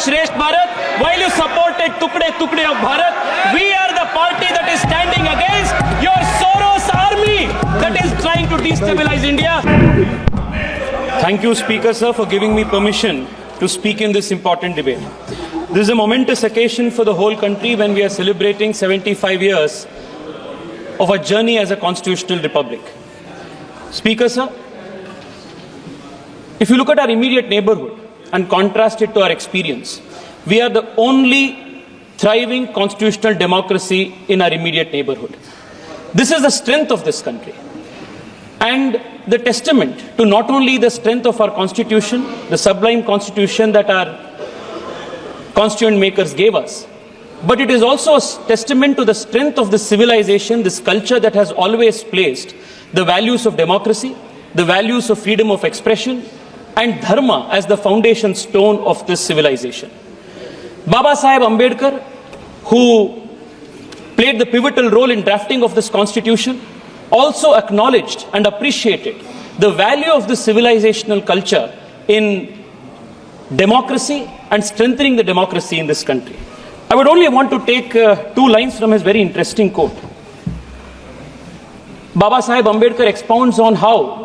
Shresth Bharat, while you supported Tukde Tukde of Bharat, we are the party that is standing against your Soros army that is trying to destabilize India. Thank you, Speaker Sir, for giving me permission to speak in this important debate. This is a momentous occasion for the whole country when we are celebrating 75 years of a journey as a constitutional republic. Speaker Sir, if you look at our immediate neighborhood and contrast it to our experience, we are the only thriving constitutional democracy in our immediate neighborhood. This is the strength of this country and the testament to not only the strength of our constitution, the sublime constitution that our constituent makers gave us, but it is also a testament to the strength of this civilization, this culture that has always placed the values of democracy, the values of freedom of expression, and dharma as the foundation stone of this civilization. Baba Saheb Ambedkar, who played the pivotal role in drafting of this constitution, also acknowledged and appreciated the value of this civilizational culture in democracy and strengthening the democracy in this country. I would only want to take two lines from his very interesting quote. Baba Saheb Ambedkar expounds on how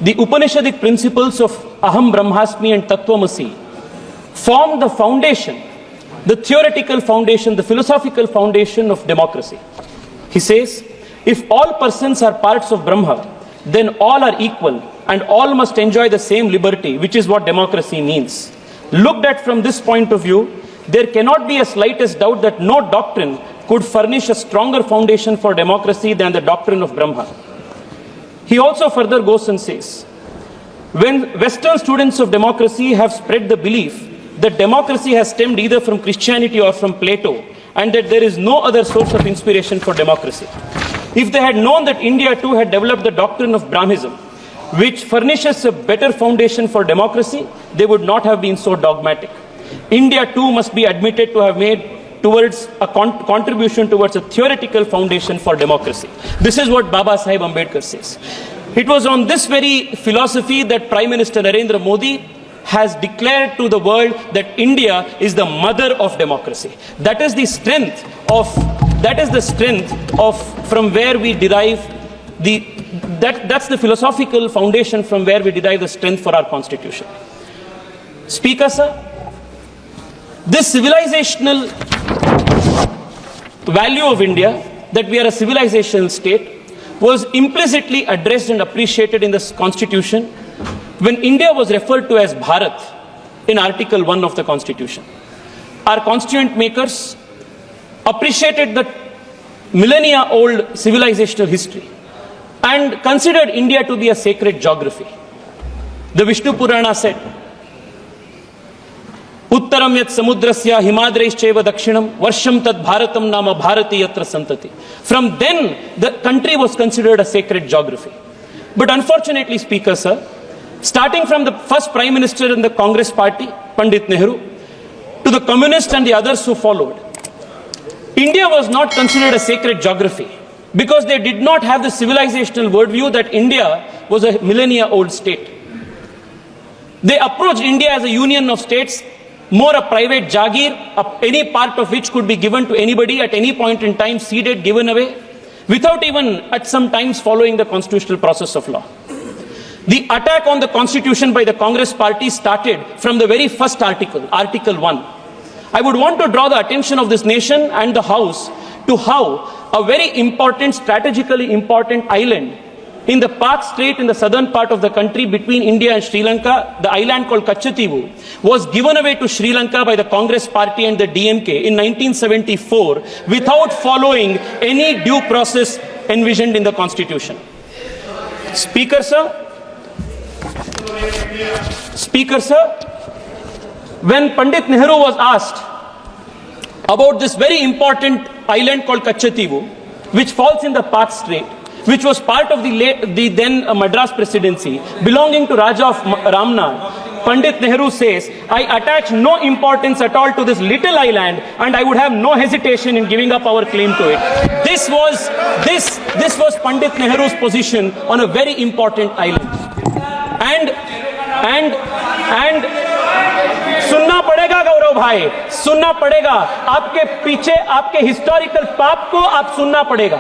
the Upanishadic principles of Aham Brahmasmi and Tattvamasi form the foundation, the theoretical foundation, the philosophical foundation of democracy. He says, if all persons are parts of Brahma, then all are equal and all must enjoy the same liberty, which is what democracy means. Looked at from this point of view, there cannot be a slightest doubt that no doctrine could furnish a stronger foundation for democracy than the doctrine of Brahma. He also further goes and says, when Western students of democracy have spread the belief that democracy has stemmed either from Christianity or from Plato, and that there is no other source of inspiration for democracy, if they had known that India too had developed the doctrine of Brahmanism, which furnishes a better foundation for democracy, they would not have been so dogmatic. India too must be admitted to have made towards a contribution towards a theoretical foundation for democracy. This is what Baba Saheb Ambedkar says. It was on this very philosophy that Prime Minister Narendra Modi has declared to the world that India is the mother of democracy. That is the strength of from where we derive that's the philosophical foundation from where we derive the strength for our constitution. Speaker Sir, this civilizational value of India, that we are a civilizational state, was implicitly addressed and appreciated in this constitution when India was referred to as Bharat in Article 1 of the constitution. Our constituent makers appreciated the millennia-old civilizational history and considered India to be a sacred geography. The Vishnu Purana said, Uttaram yat samudrasya himadraischeva dakshinam varsham tad bharatam nama bharati yatra santati. From then, the country was considered a sacred geography. But unfortunately, Speaker Sir, starting from the first Prime Minister in the Congress party, Pandit Nehru, to the communists and the others who followed, India was not considered a sacred geography because they did not have the civilizational worldview that India was a millennia-old state. They approached India as a union of states, more a private jagir, any part of which could be given to anybody at any point in time, ceded, given away, without even at some times following the constitutional process of law. The attack on the constitution by the Congress party started from the very first article, Article 1. I would want to draw the attention of this nation and the House to how a very important, strategically important island in the Pak Strait in the southern part of the country between India and Sri Lanka, the island called Kachativu, was given away to Sri Lanka by the Congress party and the DMK in 1974 without following any due process envisioned in the constitution. Speaker Sir, when Pandit Nehru was asked about this very important island called Kachativu, which falls in the Pak Strait, which was part of the then Madras presidency, belonging to Raja of Ramnad, Pandit Nehru says, I attach no importance at all to this little island and I would have no hesitation in giving up our claim to it. This was Pandit Nehru's position on a very important island. And सुनना पड़ेगा गौरव भाई, सुनना पड़ेगा। आपके पीछे आपके historical पाप को आप सुनना पड़ेगा।